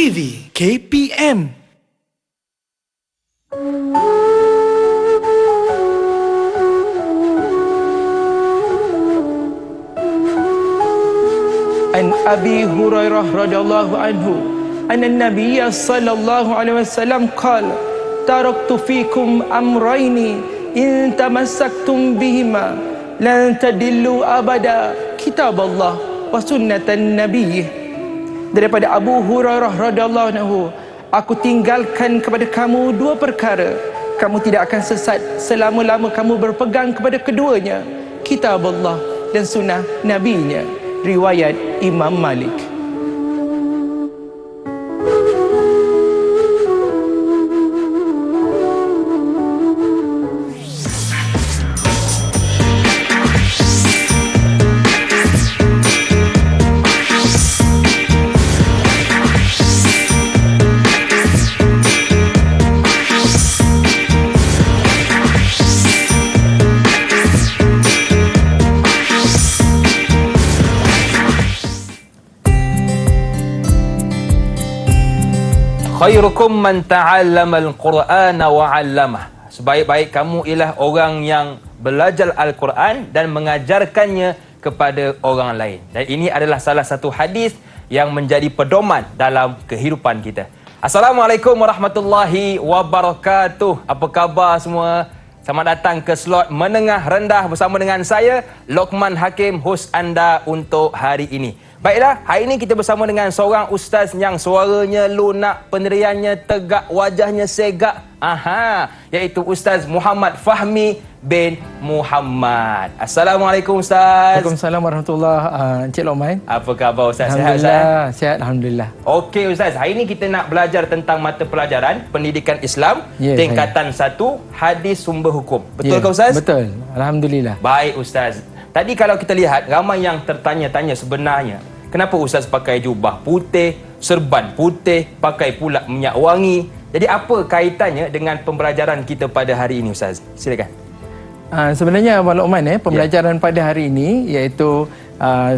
TV KPM. An Abi Hurairah radhiyallahu anhu anna Nabiy sallallahu alaihi wasallam qala taraktu fikum amrayni in tamassaktum bihima lan tadillu abada, kitab Allah wa sunnatan nabiy. Daripada Abu Hurairah radhiyallahu anhu, aku tinggalkan kepada kamu dua perkara, kamu tidak akan sesat selama-lama kamu berpegang kepada keduanya, kitab Allah dan sunnah nabinya. Riwayat Imam Malik. Khairukum man ta'allama al-Qur'ana wa 'allamah. Sebaik-baik kamu ialah orang yang belajar Al-Quran dan mengajarkannya kepada orang lain. Dan ini adalah salah satu hadis yang menjadi pedoman dalam kehidupan kita. Assalamualaikum warahmatullahi wabarakatuh. Apa khabar semua? Selamat datang ke slot menengah rendah bersama dengan saya, Lokman Hakim, hos anda untuk hari ini. Baiklah, hari ini kita bersama dengan seorang ustaz yang suaranya lunak, pendiriannya tegak, wajahnya segak. Iaitu Ustaz Muhammad Fahmi bin Muhammad. Assalamualaikum Ustaz. Waalaikumsalam warahmatullahi. Encik Lokman. Apa khabar Ustaz? Alhamdulillah, sihat Alhamdulillah. Okey Ustaz, hari ini kita nak belajar tentang mata pelajaran Pendidikan Islam, tingkatan 1, hadis sumber hukum. Betul ke Ustaz? Betul, Alhamdulillah. Baik Ustaz. Tadi kalau kita lihat, ramai yang tertanya-tanya sebenarnya, kenapa Ustaz pakai jubah putih, serban putih, pakai pula minyak wangi? Jadi apa kaitannya dengan pembelajaran kita pada hari ini Ustaz? Silakan. Sebenarnya Abang Lokman, pembelajaran pada hari ini iaitu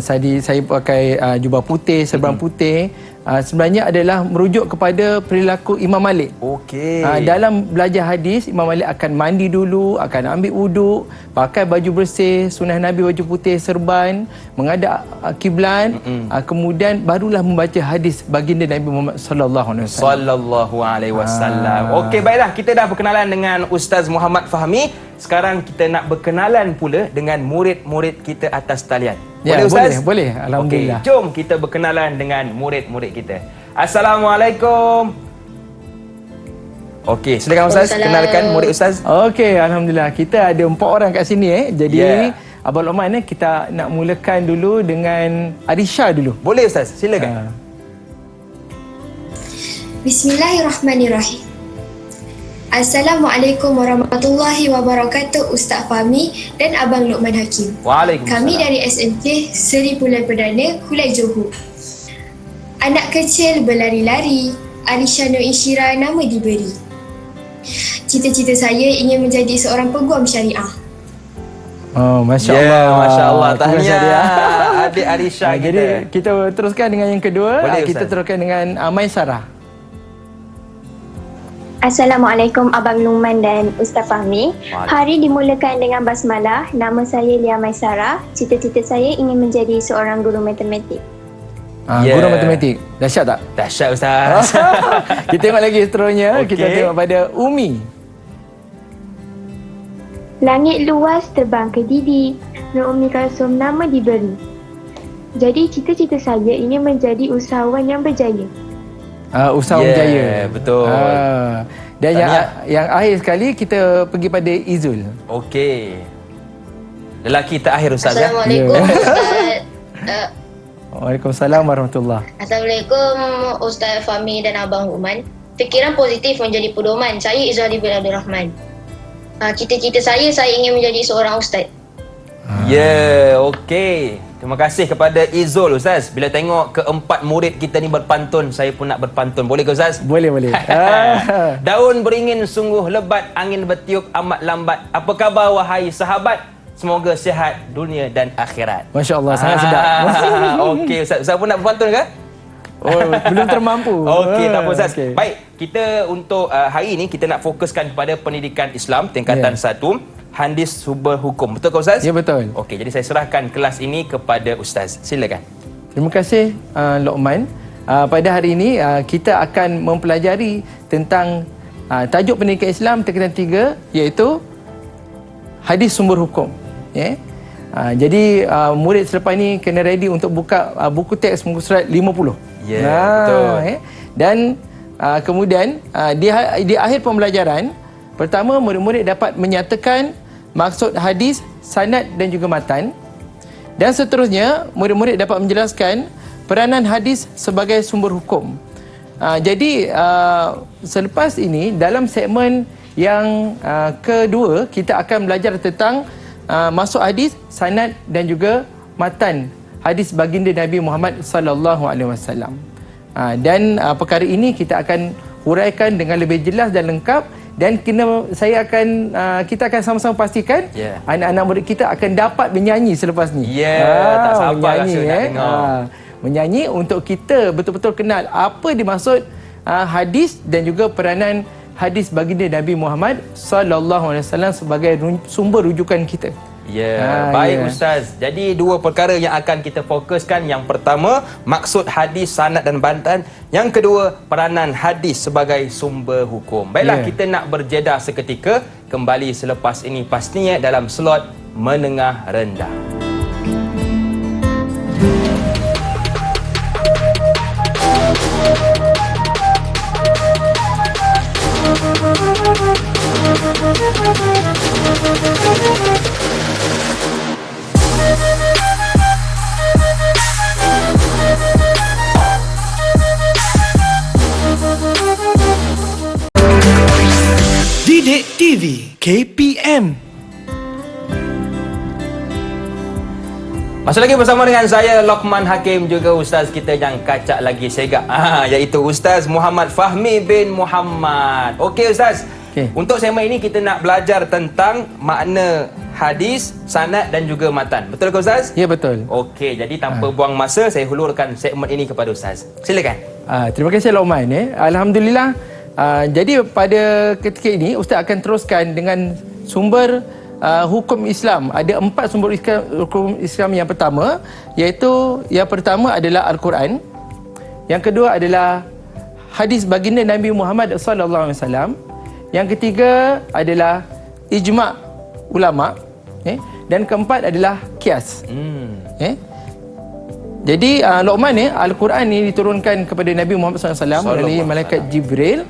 saya pakai jubah putih, serban putih, sebenarnya adalah merujuk kepada perilaku Imam Malik. Okey. Dalam belajar hadis, Imam Malik akan mandi dulu, akan ambil wuduk, pakai baju bersih, sunnah Nabi baju putih, serban, menghadap kiblat, kemudian barulah membaca hadis baginda Nabi Muhammad sallallahu alaihi wasallam. Okey, baiklah, kita dah berkenalan dengan Ustaz Muhammad Fahmi. Sekarang kita nak berkenalan pula dengan murid-murid kita atas talian. Boleh Ustaz? Boleh. Alhamdulillah. Okey, jom kita berkenalan dengan murid-murid kita. Assalamualaikum. Okey, silakan Ustaz, kenalkan murid Ustaz. Okey, Alhamdulillah. Kita ada 4 orang kat sini. Jadi Abang Lokman, kita nak mulakan dulu dengan Arisha dulu. Boleh Ustaz, silakan. Bismillahirrahmanirrahim. Assalamualaikum warahmatullahi wabarakatuh, Ustaz Fahmi dan Abang Lokman Hakim. Waalaikumsalam. Kami dari SMK Seri Bulan Perdana, Kulai Johor. Anak kecil berlari-lari, Arisha Nur Insyira nama diberi. Cita-cita saya ingin menjadi seorang peguam syariah. Oh, Masya Allah. Masya Allah. Tahniah adik Arisha kita. Jadi kita teruskan dengan yang kedua. Boleh, kita Ustaz. teruskan dengan Maisarah. Assalamualaikum Abang Luqman dan Ustaz Fahmi. Hari dimulakan dengan basmalah. Nama saya Lia Maisarah. Cita-cita saya ingin menjadi seorang guru matematik. Guru matematik. Dahsyat tak? Dahsyat Ustaz. Kita tengok lagi seterusnya. Okey. Kita tengok pada Umi. Langit luas terbang ke Didi. Nur Umi Kalsum nama diberi. Jadi cita-cita saya ingin menjadi usahawan yang berjaya. Usahawan berjaya. Betul. Dan yang akhir sekali kita pergi pada Izul. Okey. Lelaki terakhir Ustaz. Assalamualaikum Ustaz. Waalaikumsalam warahmatullahi. Assalamualaikum Ustaz Fahmi dan Abang Lokman. Fikiran positif menjadi pedoman. Saya Izzuddin bin Abdul Rahman. Cita-cita saya ingin menjadi seorang ustaz. Okey. Terima kasih kepada Izul Ustaz. Bila tengok keempat murid kita ni berpantun, saya pun nak berpantun. Boleh ke Ustaz? Boleh. Daun beringin sungguh lebat, angin bertiup amat lambat. Apa khabar wahai sahabat? Semoga sihat dunia dan akhirat. Masya Allah, sangat sedap. Okey Ustaz. Ustaz pun nak berpantun ke? Oh, belum termampu. Okey, tak apa Ustaz. Okey. Baik, kita untuk hari ini kita nak fokuskan kepada pendidikan Islam tingkatan 1, hadis sumber hukum. Betul ke Ustaz? Ya, betul. Okey, jadi saya serahkan kelas ini kepada Ustaz. Silakan. Terima kasih Lokman. Pada hari ini kita akan mempelajari tentang tajuk pendidikan Islam tingkatan 3 iaitu hadis sumber hukum. Jadi murid selepas ni kena ready untuk buka buku teks muka surat 50. Betul. Dan kemudian di akhir pembelajaran, pertama murid-murid dapat menyatakan maksud hadis, sanad dan juga matan. Dan seterusnya murid-murid dapat menjelaskan peranan hadis sebagai sumber hukum. Jadi selepas ini dalam segmen yang kedua kita akan belajar tentang maksud hadis, sanad dan juga matan hadis baginda Nabi Muhammad sallallahu alaihi wasallam. Dan perkara ini kita akan huraikan dengan lebih jelas dan lengkap, dan kita akan sama-sama pastikan anak-anak murid kita akan dapat menyanyi selepas ni. Tak sabar rasa nak dengar. Menyanyi untuk kita betul-betul kenal apa dimaksud hadis dan juga peranan hadis baginda Nabi Muhammad sallallahu alaihi wasallam sebagai sumber rujukan kita. Baik Ustaz. Jadi dua perkara yang akan kita fokuskan. Yang pertama, maksud hadis, sanad dan bantahan. Yang kedua, peranan hadis sebagai sumber hukum. Baiklah, kita nak berjeda seketika. Kembali selepas ini pastinya dalam slot menengah rendah. Didik TV KPM. Masih lagi bersama dengan saya Lokman Hakim, juga Ustaz kita yang kacak lagi segak, iaitu Ustaz Muhammad Fahmi bin Muhammad. Okey Ustaz, untuk segmen ini kita nak belajar tentang makna hadis, sanad dan juga matan. Betul ke Ustaz? Ya, betul. Okey, jadi tanpa buang masa saya hulurkan segmen ini kepada Ustaz. Silakan. Terima kasih Lokman. Alhamdulillah. Jadi pada ketika ini Ustaz akan teruskan dengan sumber hukum Islam. Ada 4 sumber hukum Islam yang pertama, iaitu yang pertama adalah Al-Quran. Yang kedua adalah hadis baginda Nabi Muhammad sallallahu alaihi wasallam. Yang ketiga adalah ijma' ulama. Dan keempat adalah qiyas. Jadi Luqman Al-Quran ni diturunkan kepada Nabi Muhammad SAW melalui malaikat Jibril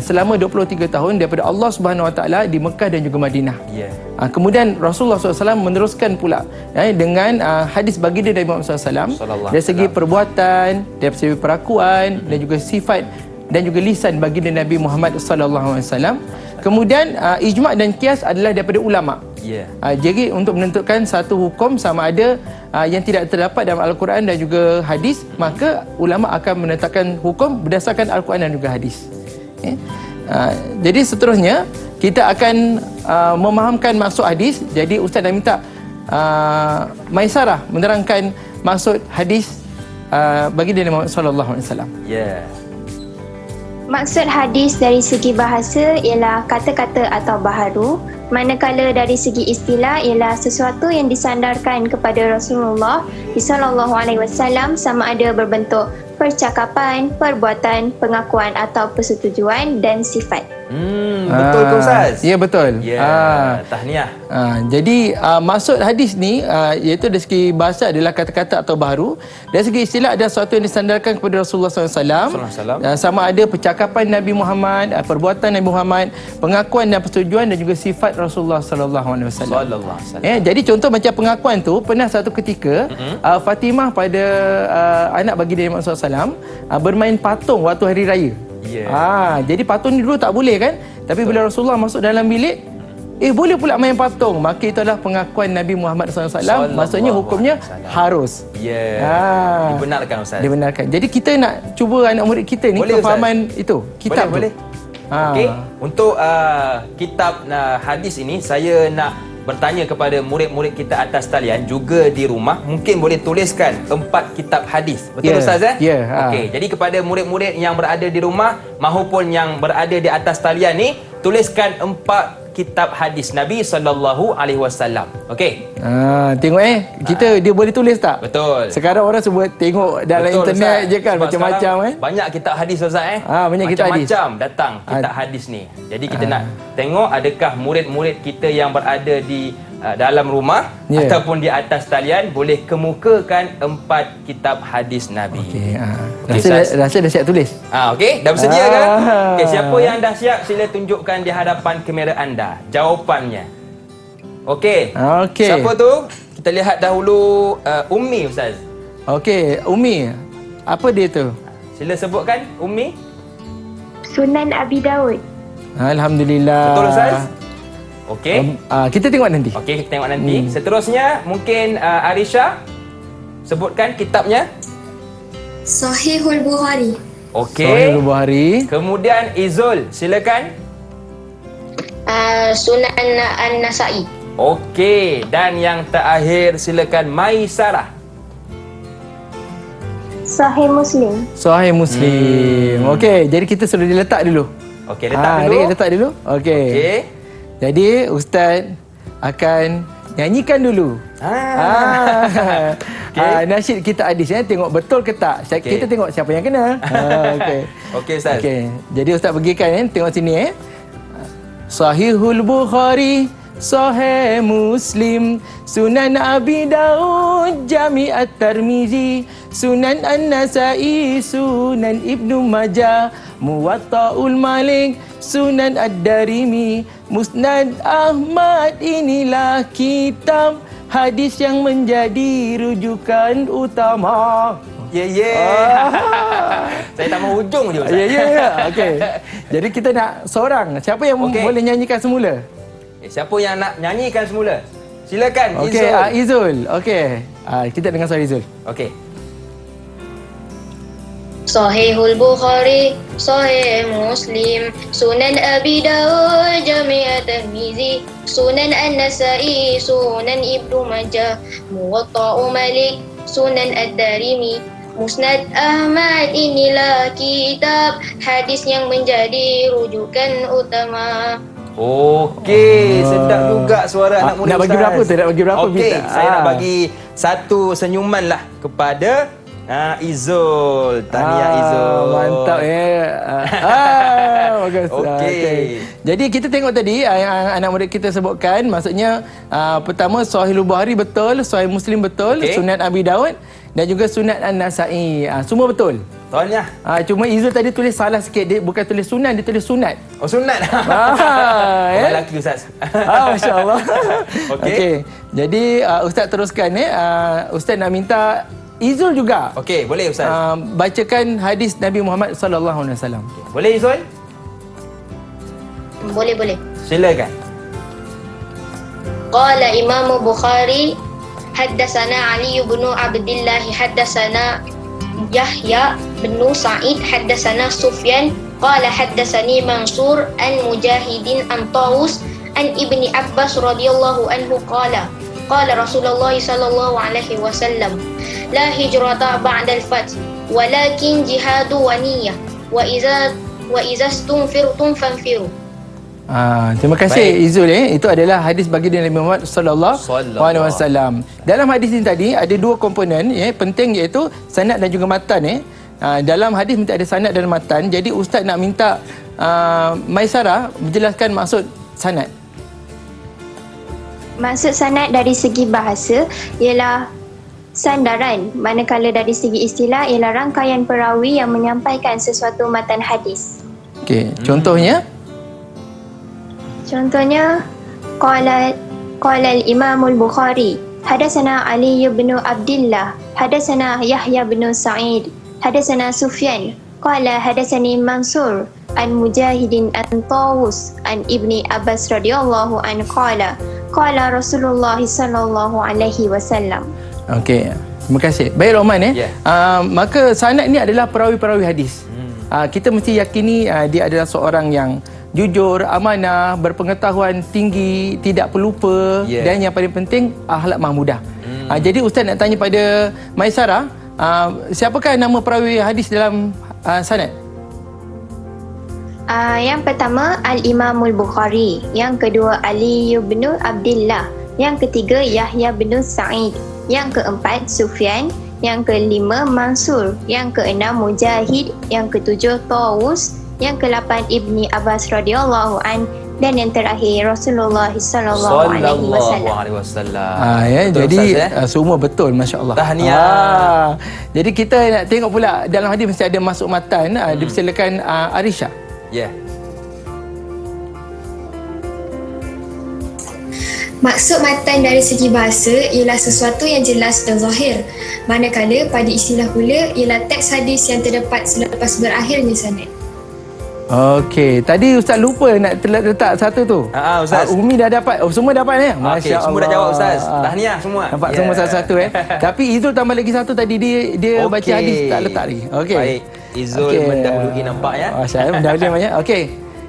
selama 23 tahun daripada Allah Subhanahu Wa Taala di Mekah dan juga Madinah. Kemudian Rasulullah SAW meneruskan pula dengan hadis baginda Nabi Muhammad SAW dari segi perbuatan, dari segi perakuan dan juga sifat dan juga lisan baginda Nabi Muhammad SAW. Kemudian ijma' dan qiyas adalah daripada ulama. Jadi untuk menentukan satu hukum sama ada yang tidak terdapat dalam Al-Quran dan juga hadis, maka ulama akan menetapkan hukum berdasarkan Al-Quran dan juga hadis. Jadi seterusnya kita akan memahamkan maksud hadis. Jadi Ustaz dah minta Maisarah menerangkan maksud hadis baginda Nabi Muhammad sallallahu alaihi wasallam. Maksud hadis dari segi bahasa ialah kata-kata atau baharu, manakala dari segi istilah ialah sesuatu yang disandarkan kepada Rasulullah sallallahu alaihi wasallam sama ada berbentuk percakapan, perbuatan, pengakuan atau persetujuan dan sifat. Betul ke Ustaz? Ya, betul. Tahniah. Jadi maksud hadis ni iaitu dari segi bahasa adalah kata-kata atau baharu. Dari segi istilah ada sesuatu yang disandarkan kepada Rasulullah SAW. Sama ada percakapan Nabi Muhammad, perbuatan Nabi Muhammad, pengakuan dan persetujuan dan juga sifat Rasulullah SAW. Jadi contoh macam pengakuan tu, pernah satu ketika Fatimah pada anak baginda Nabi Muhammad SAW bermain patung waktu hari raya. Jadi patung ni dulu tak boleh kan, tapi bila Rasulullah masuk dalam bilik, boleh pula main patung. Maka itu adalah pengakuan Nabi Muhammad SAW. Maksudnya hukumnya harus. Dibenarkan Ustaz. Dibenarkan. Jadi kita nak cuba anak murid kita ni kefahaman itu kitab boleh. Okey. Untuk kitab hadis ini saya nak bertanya kepada murid-murid kita atas talian juga di rumah, mungkin boleh tuliskan 4 kitab hadis. Betul Ustaz Okey, jadi kepada murid-murid yang berada di rumah maupun yang berada di atas talian ni, tuliskan 4 kitab hadis Nabi SAW. Okey. Tengok kita dia boleh tulis tak? Betul. Sekarang orang semua tengok dalam internet Ustaz. Je kan, sebab macam-macam banyak kitab hadis Ustaz banyak kitab hadis. Macam-macam datang kitab hadis ni. Jadi kita nak tengok adakah murid-murid kita yang berada di dalam rumah ataupun di atas talian boleh kemukakan 4 kitab hadis Nabi. Okey. Rasa dah siap tulis. Okey, dah bersedia ke? Okey, siapa yang dah siap sila tunjukkan di hadapan kamera anda jawapannya. Okey. Siapa tu? Kita lihat dahulu Ummi Ustaz. Okey, Ummi. Apa dia tu? Sila sebutkan Ummi. Sunan Abi Daud. Alhamdulillah. Betul Ustaz? Okey. Kita tengok nanti. Okey, kita tengok nanti. Seterusnya mungkin Arisha sebutkan kitabnya. Sahihul Bukhari. Okey. Sahihul Bukhari. Kemudian Izul, silakan. Sunan An-Nasa'i. Okey, dan yang terakhir silakan Maisarah. Sahih Muslim. Sahih Muslim. Okey, jadi kita sudah diletak dulu. Okey, letak dulu. Letak dulu. Okey. Okey. Jadi Ustaz akan nyanyikan dulu. Nasyid kita hadis tengok betul ke tak. Kita tengok siapa yang kena. Okey. Okey Ustaz. Okey. Jadi Ustaz bagikan tengok sini Sahihul Bukhari, Sahih Muslim, Sunan Abi Daud, Jami' At-Tirmizi, Sunan An-Nasa'i, Sunan Ibnu Majah, Muwatta'ul Malik, Sunan Ad-Darimi, Musnad Ahmad. Inilah kitab hadis yang menjadi rujukan utama. Saya tak mau hujung je Ustaz. Okey. Jadi kita nak seorang. Siapa yang boleh nyanyikan semula? Siapa yang nak nyanyikan semula? Silakan Izul. Okey, Izul. Okey. Kita dengar suara Izul. Okey. Sahihul Bukhari, Sahih Muslim, Sunan Abi Daud, Jami' At-Tirmizi, Sunan An-Nasa'i, Sunan Ibnu Majah, Muwatta'u Malik, Sunan Ad-Darimi, Musnad Ahmad. Inilah kitab hadis yang menjadi rujukan utama. Okey, sedap juga suara anak muda. Nak bagi berapa tu? Nak bagi berapa? Okey, saya nak bagi satu senyuman lah kepada Izul. Tahniah Izul. Mantap bagus. Okey. Jadi kita tengok tadi yang anak murid kita sebutkan, maksudnya pertama Sahihul Bukhari betul, Sahih Muslim betul, Sunan Abi Daud dan juga Sunan An-Nasa'i. Semua betul. Tahniah. Cuma Izul tadi tulis salah sikit, dia bukan tulis sunan, dia tulis sunat. Oh, sunat. Lelaki Ustaz. Masya-Allah. Okey. Jadi Ustaz teruskan Ustaz nak minta Izul juga. Okey, boleh Ustaz. Bacakan hadis Nabi Muhammad sallallahu alaihi wasallam. Boleh Izul? Boleh. Silakan. Qala Imam Bukhari, haddatsana Ali bin Abdullah, haddatsana Yahya bin Sa'id, haddatsana Sufyan, qala haddatsani Mansur an Mujahidin an Tawus an Ibni Abbas radhiyallahu anhu qala Rasulullah sallallahu alaihi wasallam, la hijrata ba'da al-fath walakin jihadu wa niyyah wa idza stunfirtum fanfiru. Terima kasih Izul. Itu adalah hadis baginda Nabi Muhammad sallallahu alaihi wasallam. Dalam hadis ini tadi ada dua komponen penting, iaitu sanad dan juga matan. Dalam hadis minta ada sanad dan matan. Jadi ustaz nak minta Maisarah menjelaskan maksud sanad. Maksud sanad dari segi bahasa ialah sandaran, manakala dari segi istilah ialah rangkaian perawi yang menyampaikan sesuatu matan hadis. Okey, contohnya qala al-Imam al-Bukhari, hadatsana Ali bin Abdullah, hadatsana Yahya bin Sa'id, hadatsana Sufyan, qala hadatsani Mansur an Mujahidin an Tawus an Ibni Abbas radhiyallahu anhu qala Rasulullah sallallahu alaihi wasallam. Okey, terima kasih. Baik Rahman Maka sanad ni adalah perawi-perawi hadis. Kita mesti yakini dia adalah seorang yang jujur, amanah, berpengetahuan tinggi, tidak pelupa, dan yang paling penting akhlak mahmudah. Jadi Ustaz nak tanya pada Maisarah, siapakah nama perawi hadis dalam sanad? Yang pertama Al-Imamul Bukhari, yang kedua Ali bin Abdullah, yang ketiga Yahya bin Sa'id, yang keempat Sufyan, yang kelima Mansur, yang keenam Mujahid, yang ketujuh Tawus, yang ke-8 Ibni Abbas radhiyallahu an, dan yang terakhir Rasulullah sallallahu alaihi wasallam. Betul, jadi semua betul, masya-Allah. Tahniah. Jadi kita nak tengok pula dalam hadis mesti ada masuk matan, dipersilakan Arisha. Maksud matan dari segi bahasa ialah sesuatu yang jelas dan zahir, manakala pada istilah pula ialah teks hadis yang terdapat selepas berakhirnya sanad. Okey, tadi Ustaz lupa nak letak satu tu. Ustaz. Umi dah dapat. Semua dapat Masya-Allah. Semua dah jawab Ustaz. Tahniah semua. Nampak semua satu-satu Tapi Izul tambah lagi satu tadi, dia baca hadis tak letak lagi. Okey. Baik. Izul mendahului nampak ya. Masya-Allah, mendahului banyak. Okey.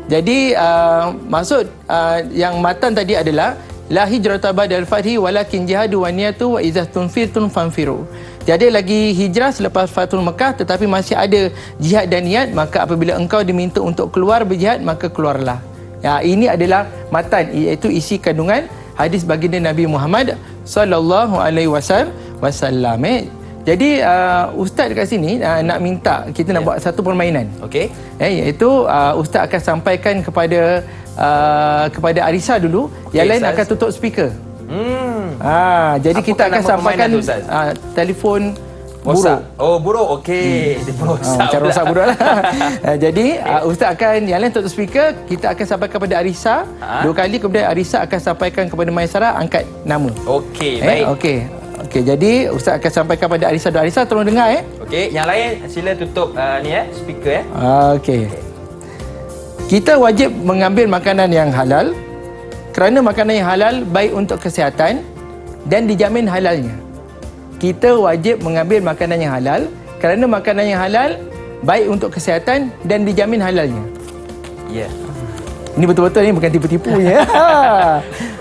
Jadi maksud yang matan tadi adalah la hijrata ba'dal fathi walakin jihadu wa niyatu wa idza tunfirtum fanfiru. Tiada lagi hijrah selepas Fathul Mekah, tetapi masih ada jihad dan niat, maka apabila engkau diminta untuk keluar berjihad, maka keluarlah. Ini adalah matan, iaitu isi kandungan hadis baginda Nabi Muhammad sallallahu alaihi wasallam. Jadi Ustaz dekat sini nak minta kita nak buat satu permainan. Okey. Iaitu Ustaz akan sampaikan kepada Arisa dulu, yang lain akan tutup speaker. Jadi kita akan sampaikan telefon buruk. Buruk. Okey. Macam rosak buruk lah. Jadi Ustaz akan, yang lain tutup speaker, kita akan sampaikan kepada Arisa 2 kali, kemudian Arisa akan sampaikan kepada Maisarah, angkat nama. Okey, baik. Okey, jadi Ustaz akan sampaikan kepada Arisa. Arisa tolong dengar Okey, yang lain sila tutup speaker Okey. Kita wajib mengambil makanan yang halal kerana makanan yang halal baik untuk kesihatan dan dijamin halalnya. Kita wajib mengambil makanan yang halal kerana makanan yang halal baik untuk kesihatan dan dijamin halalnya. Ini betul-betul ni, bukan tipu-tipunya.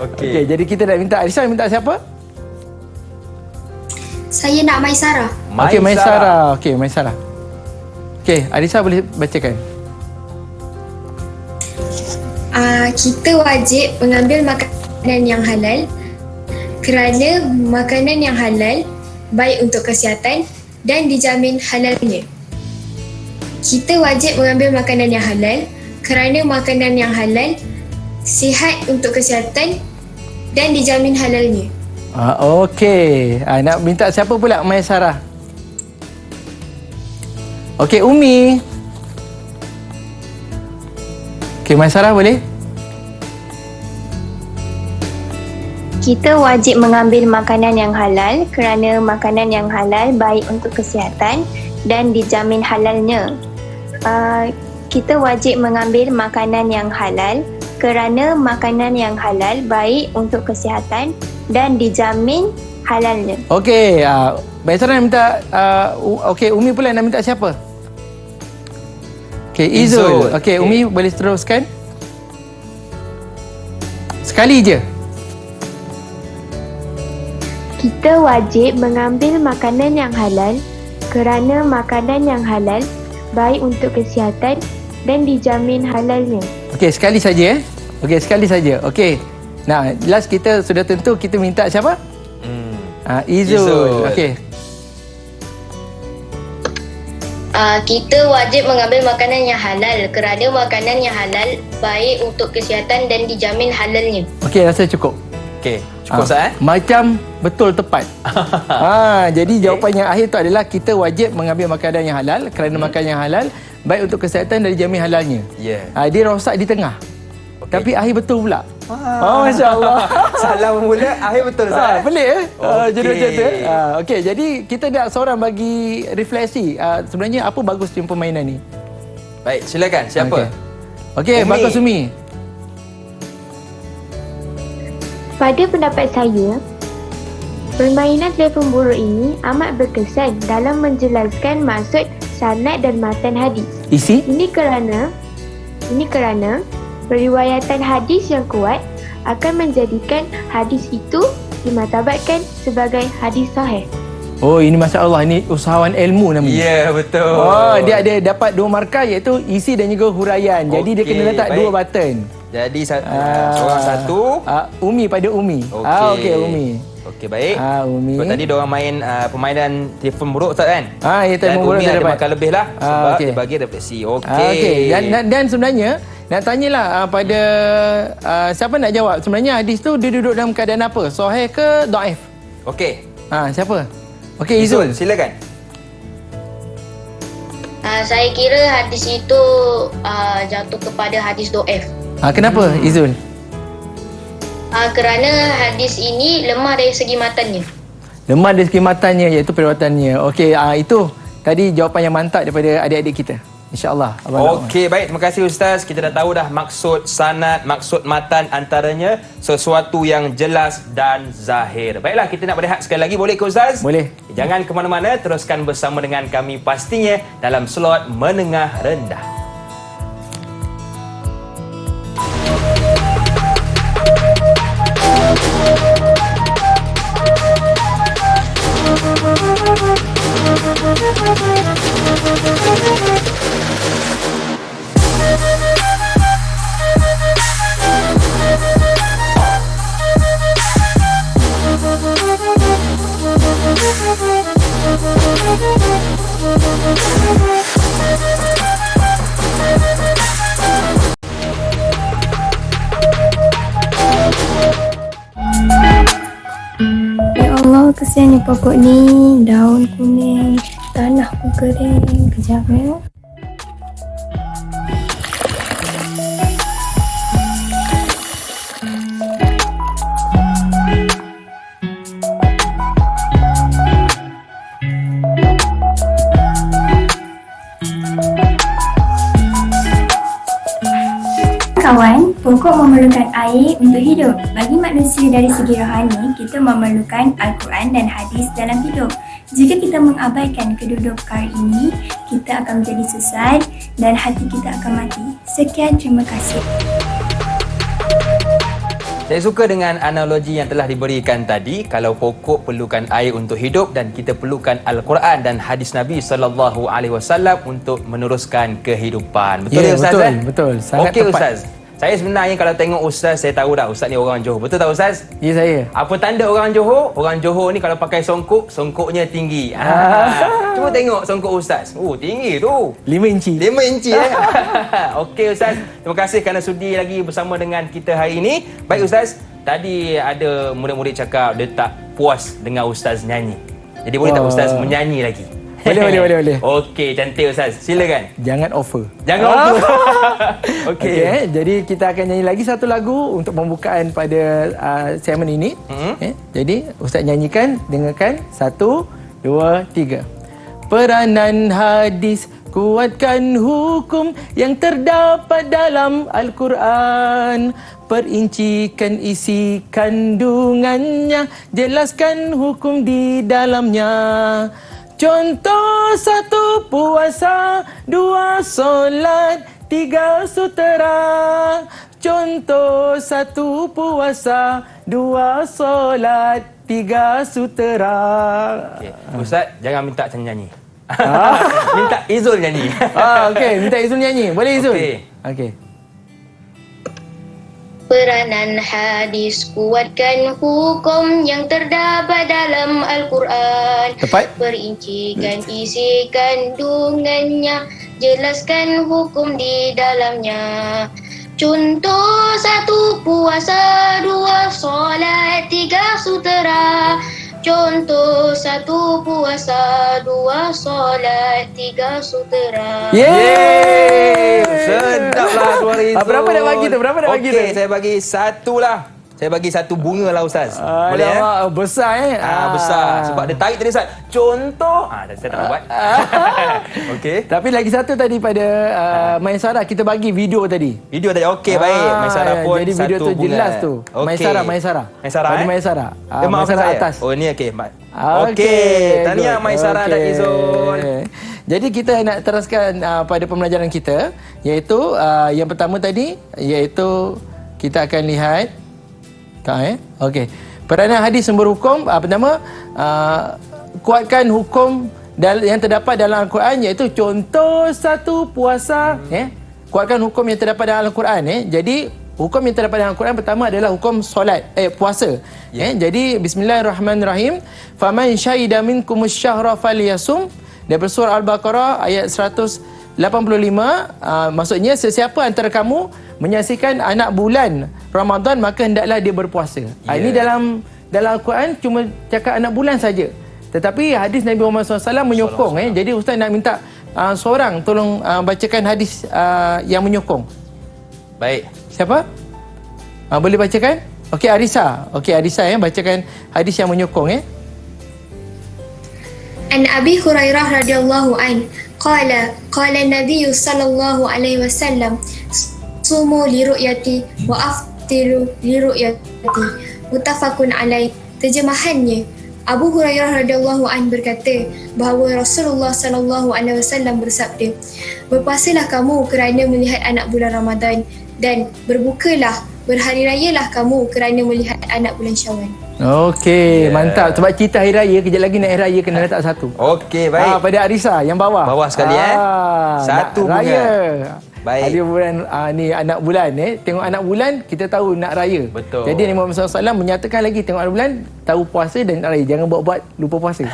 Okey, jadi kita nak minta Arisa, minta siapa? Saya nak Maisarah. Okey, Maisarah. Okey, Arisa boleh bacakan. Kita wajib mengambil makanan yang halal kerana makanan yang halal baik untuk kesihatan dan dijamin halalnya. Kita wajib mengambil makanan yang halal kerana makanan yang halal sihat untuk kesihatan dan dijamin halalnya. Okey. Nak minta siapa pula? Maisarah. Okey, Umi. Okey, Maisarah boleh? Kita wajib mengambil makanan yang halal kerana makanan yang halal baik untuk kesihatan dan dijamin halalnya. Kita wajib mengambil makanan yang halal kerana makanan yang halal baik untuk kesihatan dan dijamin halalnya. Okey, Maisarah nak minta okey, Umi pula nak minta siapa? Okey, Izul. Okey, Umi boleh teruskan? Sekali je. Kita wajib mengambil makanan yang halal kerana makanan yang halal baik untuk kesihatan dan dijamin halalnya. Okey, sekali saja Okey, sekali saja. Okey. Nah, last kita sudah tentu kita minta siapa? Izul. Okey. Kita wajib mengambil makanan yang halal kerana makanan yang halal baik untuk kesihatan dan dijamin halalnya. Okey, rasa cukup. Okey, cukup Ustaz Macam betul tepat. Jadi jawapan yang akhir tu adalah kita wajib mengambil makanan yang halal kerana makanan yang halal baik untuk kesihatan dan dijamin halalnya. Dia rosak di tengah. Tapi akhir betul pula. Masya-Allah. Salah mula, akhir betul Ustaz. Pelik jadi macam tu. Okey, jadi kita nak seorang bagi refleksi. Sebenarnya apa bagus dalam permainan ni? Baik, silakan. Siapa? Okey, bagus Umi. Pada pendapat saya, permainan telefon buruk ini amat berkesan dalam menjelaskan maksud sanad dan matan hadis. Isi? Ini kerana Periwayatan hadis yang kuat akan menjadikan hadis itu dimartabatkan sebagai hadis sahih. Oh, ini Masya Allah, ini usahawan ilmu namanya. Ya, betul. Oh, dia ada dapat 2 markah iaitu isi dan juga huraian. Jadi dia kena letak 2 button. Jadi seorang satu. Umi pada Umi. Okey, Umi. Okey, baik. Umi. So, tadi diorang main permainan telefon buruk Ustaz kan? Ya, telefon buruk Dan Umi dia ada dapat. markah lebih lah sebab okey. dia bagi daripada C. Okey. Dan sebenarnya nak tanyalah pada siapa nak jawab. Sebenarnya hadis tu dia duduk dalam keadaan apa? Sahih ke dhaif? Okey. Siapa? Okey, Izul. Silakan. Saya kira hadis itu jatuh kepada hadis do'if. Kenapa, Izul? Kerana hadis ini lemah dari segi matannya. Lemah dari segi matanya iaitu periwayatannya. Okey, itu tadi jawapan yang mantap daripada adik-adik kita. InsyaAllah. Okey, baik. Terima kasih Ustaz. Kita dah tahu dah maksud sanad, maksud matan antaranya sesuatu yang jelas dan zahir. Baiklah, kita nak berehat sekali lagi. Boleh ke Ustaz? Boleh. Jangan ke mana-mana. Teruskan bersama dengan kami pastinya dalam slot menengah rendah. Ya Allah, kesiannya pokok ni. Daun kuning, tanah pun kering. Kejap ya. Kawan, pokok memerlukan air untuk hidup. Bagi manusia dari segi rohani, kita memerlukan Al-Quran dan hadis dalam hidup. Jika kita mengabaikan kedua perkara ini, kita akan menjadi sesat dan hati kita akan mati. Sekian, terima kasih. Saya suka dengan analogi yang telah diberikan tadi. Kalau pokok perlukan air untuk hidup dan kita perlukan Al-Quran dan hadis Nabi SAW untuk meneruskan kehidupan. Betul ya Ustaz? Betul. Sangat Okey tepat. Ustaz. Saya sebenarnya kalau tengok Ustaz, saya tahu dah Ustaz ni orang Johor. Betul tak Ustaz? Ya, saya. Apa tanda orang Johor? Orang Johor ni kalau pakai songkok, songkoknya tinggi. Cuba tengok songkok Ustaz. Tinggi tu. 5 inci. 5 inci Okey Ustaz. Terima kasih kerana sudi lagi bersama dengan kita hari ini. Baik Ustaz, tadi ada murid-murid cakap dia tak puas dengar Ustaz nyanyi. Jadi boleh tak Ustaz menyanyi lagi? Boleh. Okey, cantik Ustaz. Silakan. Jangan offer. Jangan offer. Okey. Jadi kita akan nyanyi lagi satu lagu untuk pembukaan pada segmen ini. Jadi Ustaz nyanyikan, dengarkan. 1, 2, 3. Peranan hadis kuatkan hukum yang terdapat dalam Al-Quran. Perincikan isi kandungannya, jelaskan hukum di dalamnya. Contoh 1 puasa, 2 solat, 3 sutera. Contoh 1 puasa, 2 solat, 3 sutera. Okay. Ustaz, jangan minta saya nyanyi. Minta Izul nyanyi. Okey, minta Izul nyanyi. Boleh Izul? Okey. Peranan hadis kuatkan hukum yang terdapat dalam Al-Quran. Tepat. Perincikan isi kandungannya, jelaskan hukum di dalamnya. Contoh 1 puasa, 2 solat, 3 sutera. Contoh 1 puasa, 2 solat, 3 sutera. Yeay! Sedaplah suara Izul. Berapa dah bagi tu? Okey, saya bagi 1 lah. Saya bagi 1 bunga lah Ustaz. Boleh besar besar. Sebab dia tarik tadi Ustaz. Contoh. Saya tak buat. Okey. Tapi lagi satu tadi pada Maisarah, kita bagi video tadi. Video tadi. Okey, baik. Maisarah pun jadi video 1 tu bunga. jelas tu. Okey. Maisarah. Maisarah. Maisarah. Maafkan Maisarah saya. atas. Oh, ni okey. Okey. Tahniah good. Maisarah dan Izul. Jadi kita nak teruskan pada pembelajaran kita, iaitu yang pertama tadi, iaitu kita akan lihat okey. Peranan hadis sumber hukum, pertama kuatkan hukum yang terdapat dalam Al-Quran, iaitu contoh satu puasa, kuatkan hukum yang terdapat dalam Al-Quran. Jadi hukum yang terdapat dalam Al-Quran pertama adalah hukum solat, puasa. Jadi bismillahirrahmanirrahim. Faman syahida minkumus syahra falyasum. Daripada surah Al-Baqarah ayat 185, maksudnya sesiapa antara kamu menyaksikan anak bulan Ramadan maka hendaklah dia berpuasa. Ini dalam Al-Quran cuma cakap anak bulan saja. Tetapi hadis Nabi Muhammad SAW menyokong. Jadi Ustaz nak minta seorang tolong bacakan hadis yang menyokong. Baik. Siapa? Boleh bacakan? Okey, Arisa. Okey, Arisa bacakan hadis yang menyokong. An Abi Hurairah radhiyallahu an qala Nabi sallallahu alaihi wasallam sumu li ru'yati wa aftiru li ru'yati muttafaqun alaih. Terjemahannya, Abu Hurairah radhiyallahu an berkata bahawa Rasulullah sallallahu alaihi wasallam bersabda, berpuasalah kamu kerana melihat anak bulan Ramadan dan berbukalah, berhari rayalah kamu kerana melihat anak bulan Syawal. Okey, mantap. Sebab cerita hari raya, kejap lagi nak hari raya kena letak satu. Okey, baik. Pada Arisa yang bawah. Bawah sekali satu nak raya. Baik. Hari bulan ni anak bulan tengok anak bulan kita tahu nak raya. Betul. Jadi Nabi Muhammad SAW menyatakan lagi tengok anak bulan tahu puasa dan nak raya. Jangan buat-buat lupa puasa.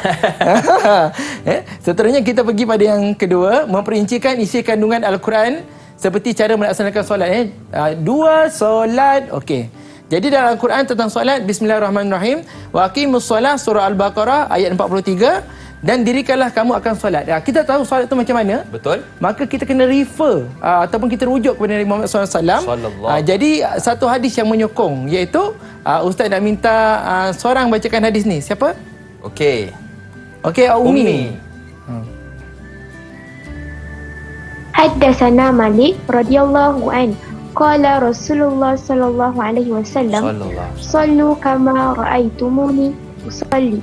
Seterusnya kita pergi pada yang kedua, memperincikan isi kandungan Al-Quran seperti cara melaksanakan solat. Dua solat. Okey. Jadi dalam Al-Quran tentang solat, bismillahirrahmanirrahim, wa aqimus solah, surah Al-Baqarah ayat 43, dan dirikanlah kamu akan solat. Kita tahu solat itu macam mana? Betul. Maka kita kena refer ataupun kita rujuk kepada Nabi Muhammad SAW. Jadi satu hadis yang menyokong, iaitu Ustaz nak minta seorang bacakan hadis ni. Siapa? Okey. Okey, Umi. Haddatsana Malik radhiyallahu an qala Rasulullah sallallahu alaihi wasallam sallu kama raaitumuni usalli.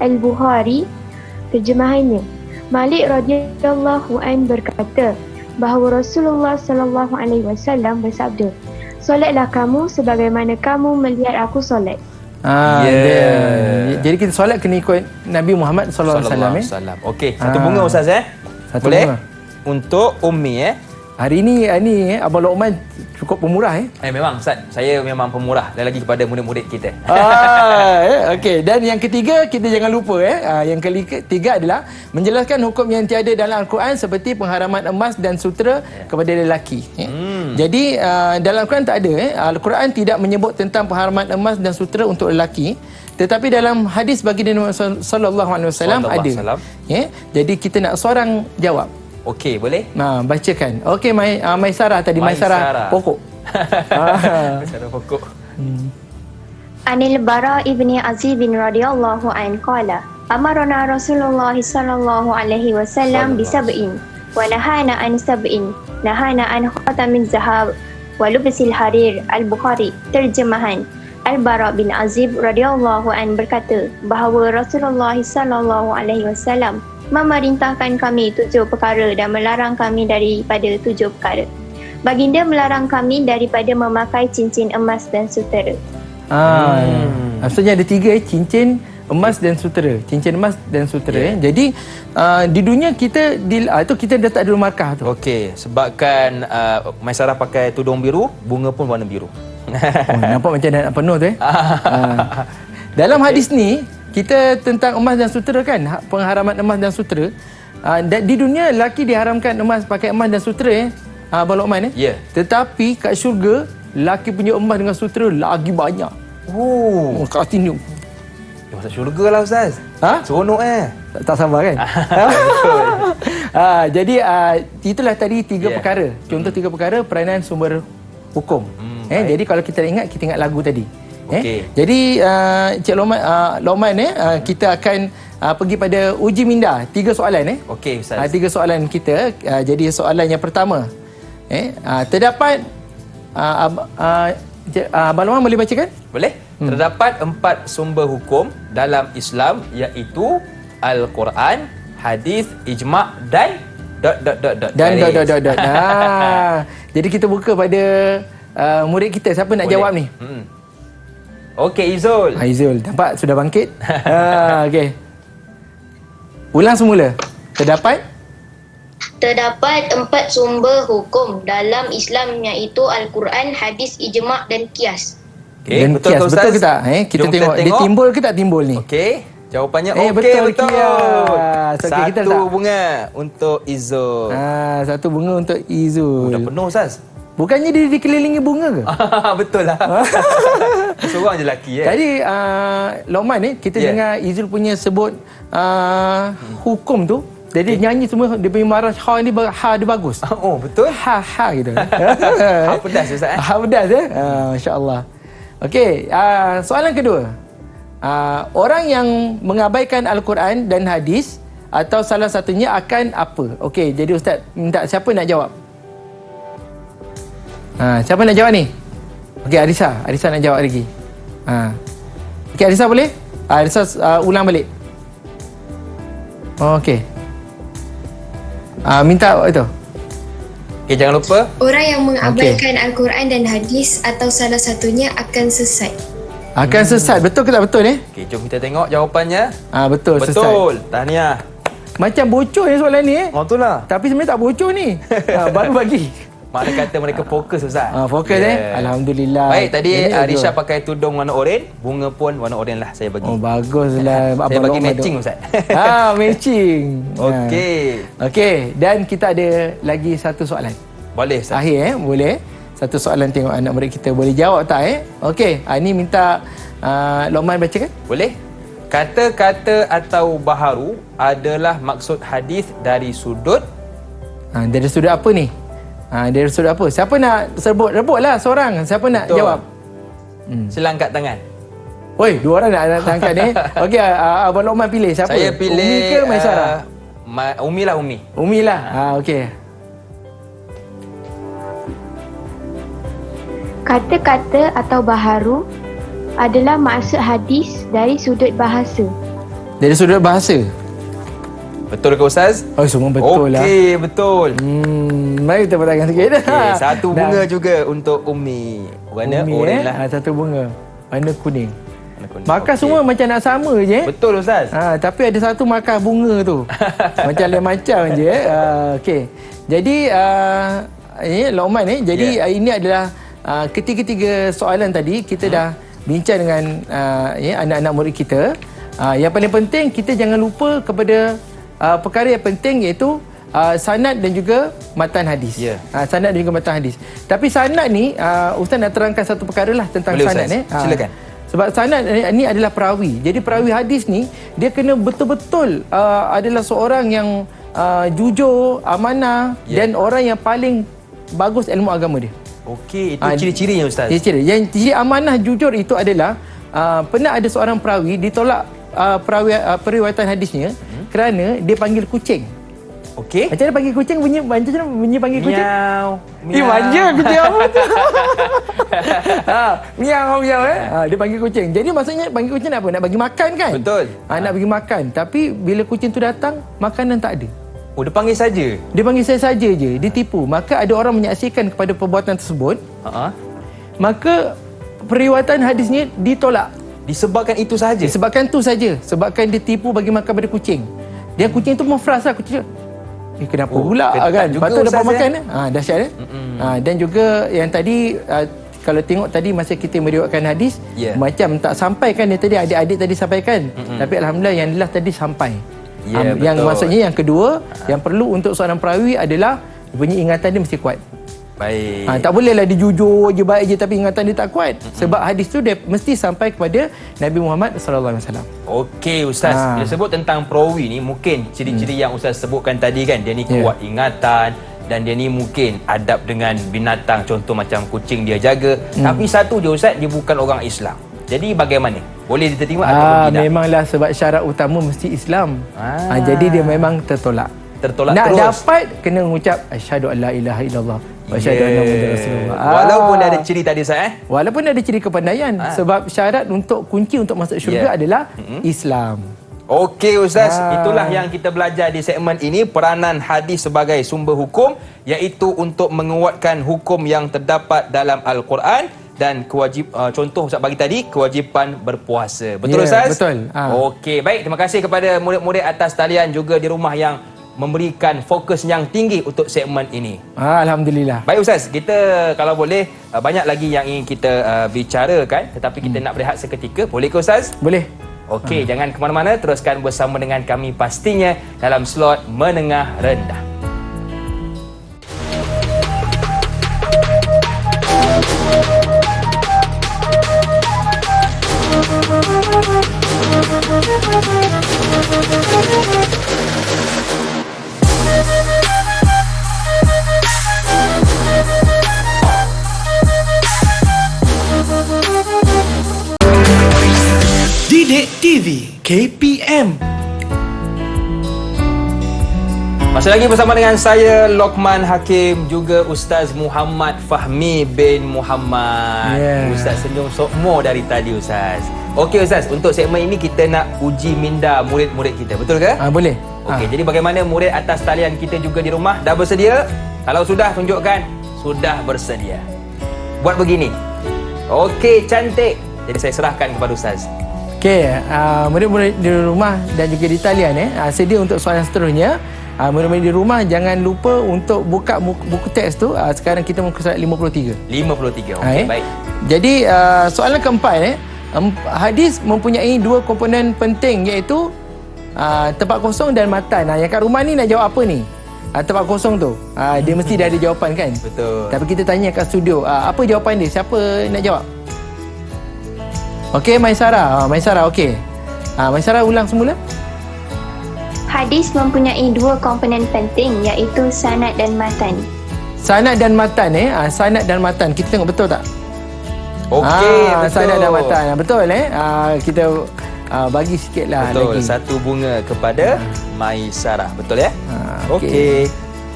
Al-Bukhari. Terjemahannya, Malik radhiyallahu an berkata bahawa Rasulullah sallallahu alaihi wasallam bersabda, solatlah kamu sebagaimana kamu melihat aku solat. Jadi kita solat kena ikut Nabi Muhammad sallallahu alaihi wasallam. Okey, satu bunga Ustaz Satu boleh? Bunga. Untuk Ummi Hari ni Abang Luqman cukup pemurah memang Ustaz, saya memang pemurah dan lagi kepada murid-murid kita. Okey, dan yang ketiga kita jangan lupa yang ketiga adalah menjelaskan hukum yang tiada dalam Al-Quran seperti pengharaman emas dan sutera kepada lelaki. Jadi dalam Al-Quran tak ada Al-Quran tidak menyebut tentang pengharaman emas dan sutera untuk lelaki, tetapi dalam hadis baginda Nabi sallallahu alaihi wasallam ada. Jadi kita nak seorang jawab. Okey, boleh? Bacakan. Okey, Maisarah tadi. Maisarah pokok. Maisarah pokok. Anil Bara ibni Azib bin radhiyallahu an qala amarna Rasulullah sallallahu alaihi wasallam bi sab'in wa nahana an sab'in, nahana an khatamin zahab wa lubsil harir. Al-Bukhari. Terjemahan, Al-Bara bin Azib radhiyallahu an berkata bahawa Rasulullah sallallahu alaihi wasallam memerintahkan kami 7 perkara dan melarang kami daripada 7 perkara. Baginda melarang kami daripada memakai cincin emas dan sutera. Maksudnya ada 3 cincin emas dan sutera. Cincin emas dan sutera. Jadi di dunia kita itu kita dah tak ada markah tu. Okey, sebabkan Maisarah pakai tudung biru, bunga pun warna biru. Nampak macam dah nak penuh tu Dalam hadis ni kita tentang emas dan sutera kan, pengharaman emas dan sutera. Di dunia lelaki diharamkan pakai emas dan sutera Abang Luqman Tetapi kat syurga lelaki punya emas dengan sutera lagi banyak. Continue. Masuk syurga lah Ustaz. Seronok Tak sabar kan? Jadi itulah tadi 3 perkara. Contoh 3 perkara peranan sumber hukum. Jadi kalau kita ingat lagu tadi. Jadi Cik Luqman kita akan pergi pada uji minda 3 soalan Okey Ustaz. 3 soalan kita. Jadi soalan yang pertama terdapat Abang Luqman boleh bacakan? Boleh. Terdapat 4 sumber hukum dalam Islam, iaitu Al-Quran, hadis, ijma' dan Dan garis. Jadi kita buka pada murid kita. Siapa nak Boleh. jawab ni? Okey, Izul. Aizul, nampak sudah bangkit. Okey. Ulang semula. Terdapat Terdapat 4 sumber hukum dalam Islam iaitu Al-Quran, hadis, ijma' dan qiyas. Okey, dan betul kias. ke Ustaz? Betul ke tak? Kita Jom tengok dia timbul ke tak timbul ni. Okey, jawapannya okey, betul, betul. kias. Okey, kita Satu tak. bunga untuk Izul. Satu bunga untuk Izul. Dah penuh, Ustaz. Bukannya dia dikelilingi bunga ke? Betul lah. Seorang je lelaki Tadi Lokman ni kita dengar Izul punya sebut hukum tu. Jadi nyanyi semua dia punya marah ha dia bagus. Oh, betul. Ha gitu. Ha pedas, Ustaz. Ha pedas masya-Allah. Okey, soalan kedua. Orang yang mengabaikan Al-Quran dan hadis atau salah satunya akan apa? Okey, jadi ustaz minta siapa nak jawab? Siapa nak jawab ni? Okey, Arisa nak jawab lagi. Okey, Arisa boleh? Arisa ulang balik. Okey. Minta itu. Okey, jangan lupa. Orang yang mengabaikan Al-Quran dan hadis atau salah satunya akan sesat. Akan sesat. Betul ke tak betul ni? Okey, jom kita tengok jawapannya. Betul, sesat. Betul. Tahniah. Macam bocor ni soalan ni Itulah. Tapi sebenarnya tak bocor ni. Baru bagi. Makna kata mereka fokus, Ustaz. Fokus Alhamdulillah. Baik, tadi Jadi, Arisha pakai tudung warna oranye, bunga pun warna oranye lah saya bagi. Baguslah. Saya bagi matching, Ustaz. Matching. Okey, dan kita ada lagi satu soalan. Boleh, Ustaz. Akhir boleh. Satu soalan, tengok anak murid kita boleh jawab tak Okey, ini minta Lokman bacakan. Boleh. Kata-kata atau baharu adalah maksud hadis dari sudut. Dari sudut apa ni? Dari sudut apa? Siapa nak rebutlah seorang. Siapa nak jawab? Sila angkat tangan. Oi, dua orang nak angkat ni. Okey, Abang Lokman pilih siapa? Saya pilih Umi ke Maisarah? Umi lah, Umi. Umi lah. Okey. Kata-kata atau baharu adalah maksud hadis dari sudut bahasa. Dari sudut bahasa? Betul ke, Ustaz? Oh, semua betul lah. Okey, betul. Mari kita bertangan sikit. Okay, satu bunga juga untuk Umi. Warna oranye lah. Satu bunga. Warna kuning. Markah semua macam nak sama je. Betul, Ustaz. Tapi ada satu markah bunga tu. Macam lain macam je. Okey. Jadi Lokman jadi ini adalah ketiga-tiga soalan tadi kita dah bincang dengan anak-anak murid kita. Yang paling penting kita jangan lupa kepada perkara yang penting iaitu sanad dan juga matan hadis. Sanad dan juga matan hadis. Tapi sanad ni Ustaz nak terangkan satu perkara lah tentang boleh, sanad Ustaz. Silakan. Sebab sanad ni adalah perawi. Jadi perawi hadis ni dia kena betul-betul adalah seorang yang jujur, amanah dan orang yang paling bagus ilmu agama dia. Okey, itu ciri-cirinya, Ustaz. Ciri-ciri. Yang ciri amanah jujur itu adalah pernah ada seorang perawi ditolak periwayatan hadisnya kerana dia panggil kucing. Okey. Macam mana panggil kucing? Bunyi panggil kucing? Miau. Manja kucing apa tu? Miau. Dia panggil kucing. Jadi maksudnya panggil kucing nak apa? Nak bagi makan kan? Betul. Nak bagi makan. Tapi bila kucing tu datang, makanan tak ada. Oh, dia panggil saja. Dia panggil saya saja je. Dia tipu. Maka ada orang menyaksikan kepada perbuatan tersebut. Maka periwayatan hadisnya ditolak. Disebabkan itu saja. Disebabkan tu saja. Sebabkan dia tipu bagi makan pada kucing. Dia kucing tu memfras lah kucing. Kenapa pula kan? Lepas tu dapat makan dahsyat dan juga yang tadi kalau tengok tadi masa kita meriwayatkan hadis macam tak sampai kan, yang tadi adik-adik tadi sampaikan. Tapi alhamdulillah yang last tadi sampai. Yang maksudnya yang kedua yang perlu untuk seorang perawi adalah dia punya ingatan dia mesti kuat. Baik. Tak bolehlah dia jujur je, baik je tapi ingatan dia tak kuat. Sebab hadis tu dia mesti sampai kepada Nabi Muhammad sallallahu alaihi wasallam. Okey, Ustaz. Bila sebut tentang perawi ni mungkin ciri-ciri yang Ustaz sebutkan tadi kan, dia ni kuat ingatan dan dia ni mungkin adab dengan binatang, contoh macam kucing dia jaga. Tapi satu je, Ustaz, dia bukan orang Islam. Jadi bagaimana? Boleh diterima atau tidak? Memanglah sebab syarat utama mesti Islam. Jadi dia memang tertolak. Nak terus. Dapat kena mengucap asyhadu an la ilaha illallah wa asyhadu anna muhammadar rasulullah. Walaupun ada ciri tadi, Ustaz Walaupun ada ciri kepandaian. Sebab syarat untuk kunci untuk masuk syurga adalah Islam. Okey Ustaz, itulah yang kita belajar di segmen ini, peranan hadis sebagai sumber hukum, iaitu untuk menguatkan hukum yang terdapat dalam Al-Quran dan contoh Ustaz bagi tadi, kewajipan berpuasa. Betul Ustaz? Betul. Okey, baik, terima kasih kepada murid-murid atas talian juga di rumah yang memberikan fokus yang tinggi untuk segmen ini. Alhamdulillah. Baik Ustaz, kita kalau boleh banyak lagi yang ingin kita bicarakan, tetapi kita nak berehat seketika. Boleh ke Ustaz? Boleh. Okey, jangan ke mana-mana, teruskan bersama dengan kami pastinya dalam slot menengah rendah. Didik TV KPM. Masih lagi bersama dengan saya Lokman Hakim, juga Ustaz Muhammad Fahmi bin Muhammad. Ustaz senyum sokmo dari tadi Ustaz. Okey Ustaz, untuk segmen ini kita nak uji minda murid-murid kita, betul ke? Boleh. Okey, jadi bagaimana murid atas talian kita juga di rumah, dah bersedia? Kalau sudah, tunjukkan sudah bersedia. Buat begini. Okey, cantik. Jadi saya serahkan kepada Ustaz. Okey, murid-murid di rumah dan juga di talian sedia untuk soalan seterusnya. Murid-murid di rumah jangan lupa untuk buka buku teks tu. Sekarang kita muka surat 53. 53. Okey, baik. Jadi soalan keempat hadis mempunyai dua komponen penting, iaitu tempat kosong dan matan. Yang kat rumah ni nak jawab apa ni? Tempat kosong tu. Dia mesti dah ada jawapan kan? Betul. Tapi kita tanya kat studio, apa jawapan dia? Siapa nak jawab? Okey, Maisara. Maisara, okey. Maisara ulang semula. Hadis mempunyai dua komponen penting, iaitu sanad dan matan. Sanad dan matan sanad dan matan. Kita tengok betul tak? Okey, betul. Sanad dan matan. Betul kita bagi sikitlah betul, lagi. satu bunga kepada Maisarah. Betul ya? Okey.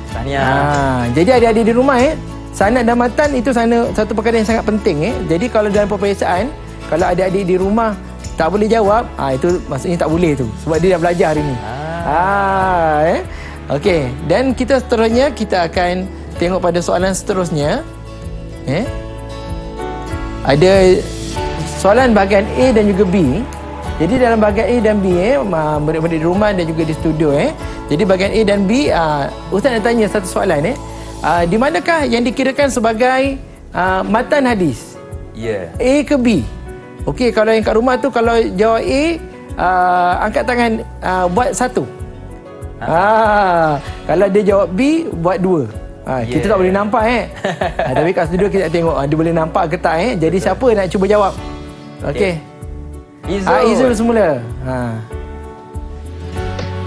Tahniah. Jadi adik-adik di rumah sanad dan matan itu satu perkara yang sangat penting Jadi kalau dalam peperiksaan, kalau adik-adik di rumah tak boleh jawab, itu maksudnya tak boleh tu. Sebab dia dah belajar hari ni. Okey, dan kita seterusnya kita akan tengok pada soalan seterusnya. Ada soalan bahagian A dan juga B. Jadi dalam bahagian A dan B murid-murid di rumah dan juga di studio Jadi bahagian A dan B, Ustaz nak tanya satu soalan di manakah yang dikirakan sebagai matan hadis? Ya. A ke B? Okey, kalau yang kat rumah tu kalau jawab A, angkat tangan, buat satu. Kalau dia jawab B, buat dua. Kita tak boleh nampak tapi kat studio kita tengok dia boleh nampak ke tak Jadi siapa nak cuba jawab? Okey. Izul semula.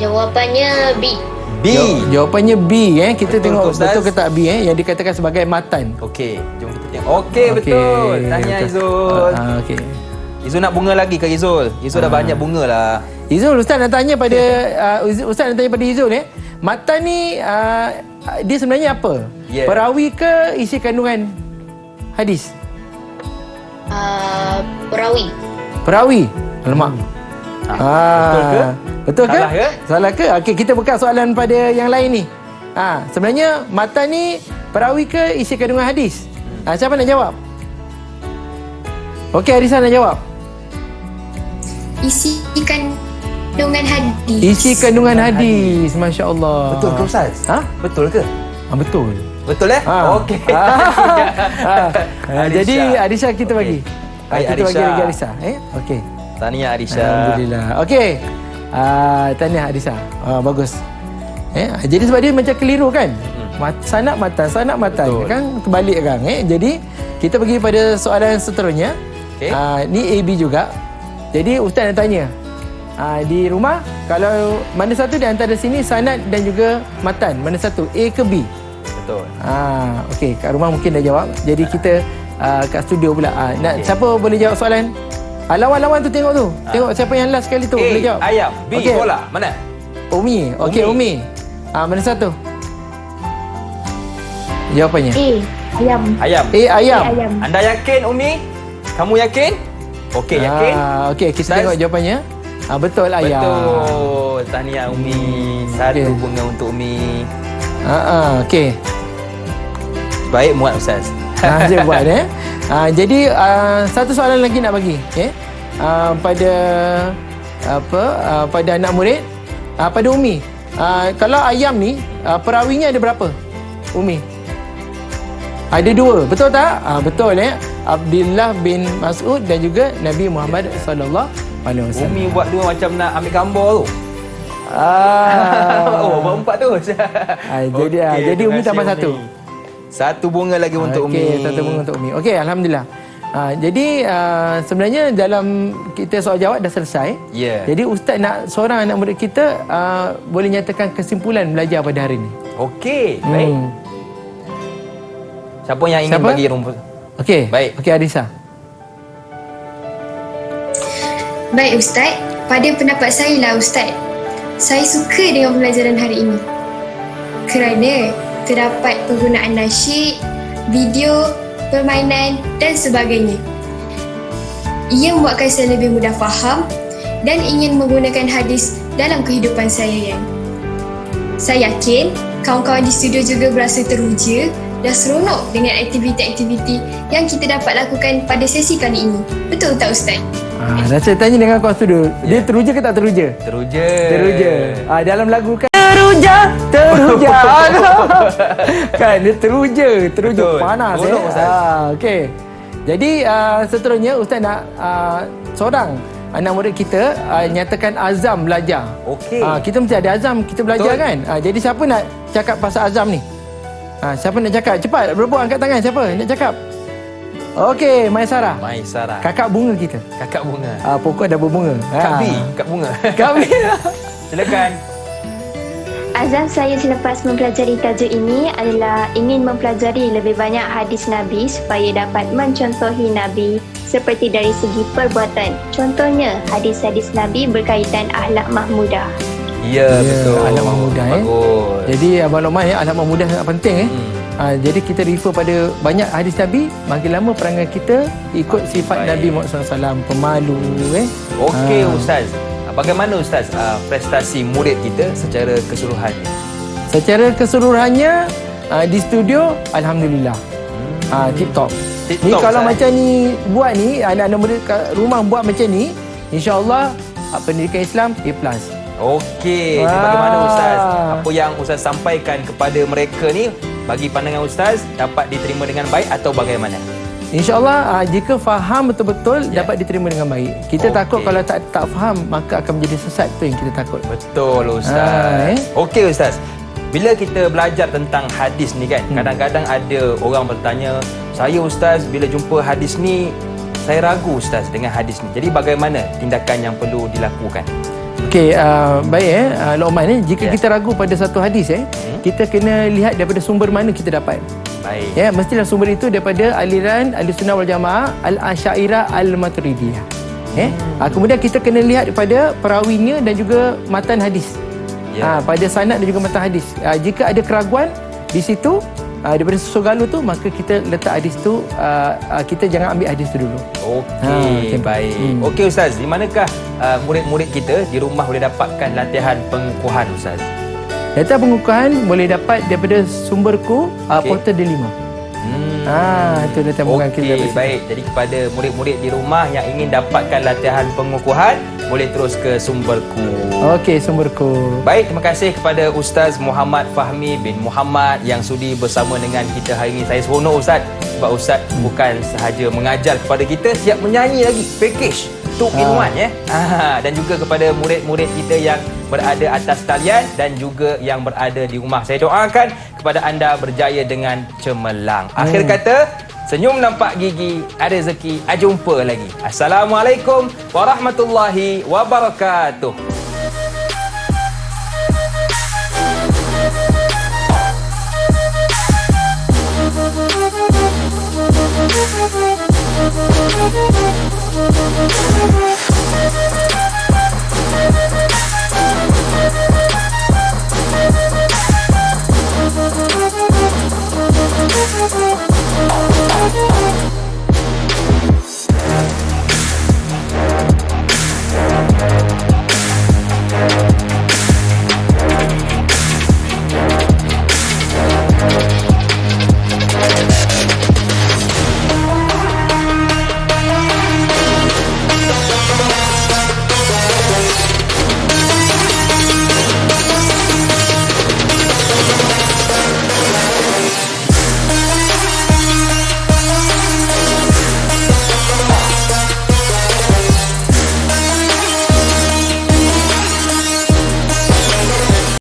Jawapannya B. B. Jawapannya B Kita betul tengok Ustaz? betul ke tak B yang dikatakan sebagai matan. Okey, jom kita tengok. Okey, betul. Tahniah Izul. Okey. Izul nak bunga lagi ke Izul? Izul dah banyak bunga lah. Izul, Ustaz nak tanya pada Ustaz nak tanya pada Izul matan ni dia sebenarnya apa? Perawi ke isi kandungan hadis? Perawi. Perawi. Alamak. Betul ke? Betul ke? Salah ke? Salah ke? Okey, kita buka soalan pada yang lain ni. Sebenarnya matan ni perawi ke isi kandungan hadis? Siapa nak jawab? Okey, Arisa nak jawab. Isi kandungan hadis. Isi kandungan hadis. Masya-Allah. Betul ke Ustaz? Betul ke? Betul. Betul Okey. Jadi Arisa kita bagi. Baik, kita bagi Arisa. lagi Arisa. Okey. Tahniah Arisa. Alhamdulillah. Okey. Tahniah Arisa. Bagus. Jadi sebab dia macam keliru kan? Sanad matan Betul. kan terbalik kan. Jadi kita pergi pada soalan seterusnya. Okey. Ni AB juga. Jadi Ustaz nak tanya. Di rumah kalau mana satu di antara sini sanad dan juga matan, mana satu? A ke B? Betul. Okey, kat rumah mungkin dah jawab. Jadi kita kat studio pula. Siapa boleh jawab soalan? Lawan-lawan tu tengok tu. Tengok siapa yang last sekali tu boleh jawab. Ayam. B bola. Mana? Umi. Okey, Umi. Mana satu? Jawapannya. A. Ayam. Ayam. A. Ayam. Ayam. Anda yakin Umi? Kamu yakin? Okey, yakin? Okey, kita Ustaz? tengok jawapannya. Betul ayah. Betul. Tahniah Umi. Satu Okey. bunga untuk Umi. Okey. Baik muat Ustaz. Saya buat jadi satu soalan lagi nak bagi, okey. Pada pada anak murid, pada Umi. Kalau ayam ni perawinya ada berapa? Umi. Ada 2, betul tak? Betul Abdullah bin Mas'ud dan juga Nabi Muhammad sallallahu alaihi wasallam. Umi buat 2 macam nak ambil gambar tu. Buat 4 tu. Jadi Umi tambah 1. Satu bunga lagi untuk Umi. Okey, satu bunga untuk Umi. Okey, alhamdulillah. Jadi sebenarnya dalam kita soal jawab dah selesai. Ya. Jadi ustaz nak seorang anak murid kita boleh nyatakan kesimpulan belajar pada hari ini. Okey, baik. Siapa yang ingin bagi rumput? Okey. Baik. Okey, Adisa. Baik Ustaz, pada pendapat saya lah Ustaz, saya suka dengan pembelajaran hari ini kerana terdapat penggunaan nasyid, video, permainan dan sebagainya. Ia membuatkan saya lebih mudah faham dan ingin menggunakan hadis dalam kehidupan saya. Saya yakin kawan-kawan di studio juga berasa teruja dan seronok dengan aktiviti-aktiviti yang kita dapat lakukan pada sesi kali ini. Betul tak Ustaz? Saya tanya dengan kawan studio, dia teruja ke tak teruja? Teruja. Dalam lagu kan teruja. Kan dia teruja betul. Panas okey. Jadi seterusnya ustaz nak seorang anak murid kita nyatakan azam belajar. Okey. Kita mesti ada azam kita belajar betul. Kan? Jadi siapa nak cakap pasal azam ni? Siapa nak cakap? Cepat berebut angkat tangan, siapa nak cakap? Okey, Maisara. Kakak bunga kita. Kakak bunga. Pokok ada berbunga. Kak bunga. Kak B. Silakan. Azam saya selepas mempelajari tajuk ini adalah ingin mempelajari lebih banyak hadis Nabi supaya dapat mencontohi Nabi seperti dari segi perbuatan. Contohnya, hadis-hadis Nabi berkaitan akhlak mahmudah. Ya, betul. Akhlak mahmudah. Bagus. Jadi Abang Lokman akhlak mahmudah sangat penting. Jadi kita refer pada banyak hadis Nabi, makin lama perangai kita ikut sifat Nabi Muhammad SAW, pemalu. Okey Ustaz. Bagaimana Ustaz prestasi murid kita secara keseluruhannya? Secara keseluruhannya di studio alhamdulillah. Tip-top. Ni kalau Ustaz, macam ni buat ni, anak-anak murid kat rumah buat macam ni, insya-Allah pendidikan Islam A+. Okey, bagaimana Ustaz? Apa yang Ustaz sampaikan kepada mereka ni bagi pandangan Ustaz dapat diterima dengan baik atau bagaimana? InsyaAllah jika faham betul-betul dapat diterima dengan baik. Kita takut kalau tak faham maka akan menjadi sesat, tu yang kita takut. Betul Ustaz. Okey Ustaz. Bila kita belajar tentang hadis ni kan, kadang-kadang ada orang bertanya, saya Ustaz bila jumpa hadis ni saya ragu Ustaz dengan hadis ni. Jadi bagaimana tindakan yang perlu dilakukan? Okey, baik Lokman jika kita ragu pada satu hadis kita kena lihat daripada sumber mana kita dapat. Baik. Mestilah sumber itu daripada aliran Ahlussunnah wal Jamaah Al-Asy'ariyah Al-Maturidiyah. Kemudian kita kena lihat daripada perawinya dan juga matan hadis. Pada sanad dan juga matan hadis. Jika ada keraguan di situ daripada segala tu, maka kita letak hadis tu, kita jangan ambil hadis tu dulu. Okey, baik. Okey Ustaz, di manakah murid-murid kita di rumah boleh dapatkan latihan pengukuhan Ustaz? Data pengukuhan boleh dapat daripada sumberku Portal Delima. Itu data pengukuhan kita. Okey, baik. Jadi kepada murid-murid di rumah yang ingin dapatkan latihan pengukuhan, boleh terus ke sumberku. Okey, sumberku. Baik, terima kasih kepada Ustaz Muhammad Fahmi bin Muhammad yang sudi bersama dengan kita hari ini. Saya seronok Ustaz sebab Ustaz bukan sahaja mengajar kepada kita, siap menyanyi lagi. Package 2 in 1 dan juga kepada murid-murid kita yang berada atas talian dan juga yang berada di rumah. Saya doakan kepada anda berjaya dengan cemerlang. Akhir kata, senyum nampak gigi, ada rezeki, jumpa lagi. Assalamualaikum warahmatullahi wabarakatuh. We'll be right back.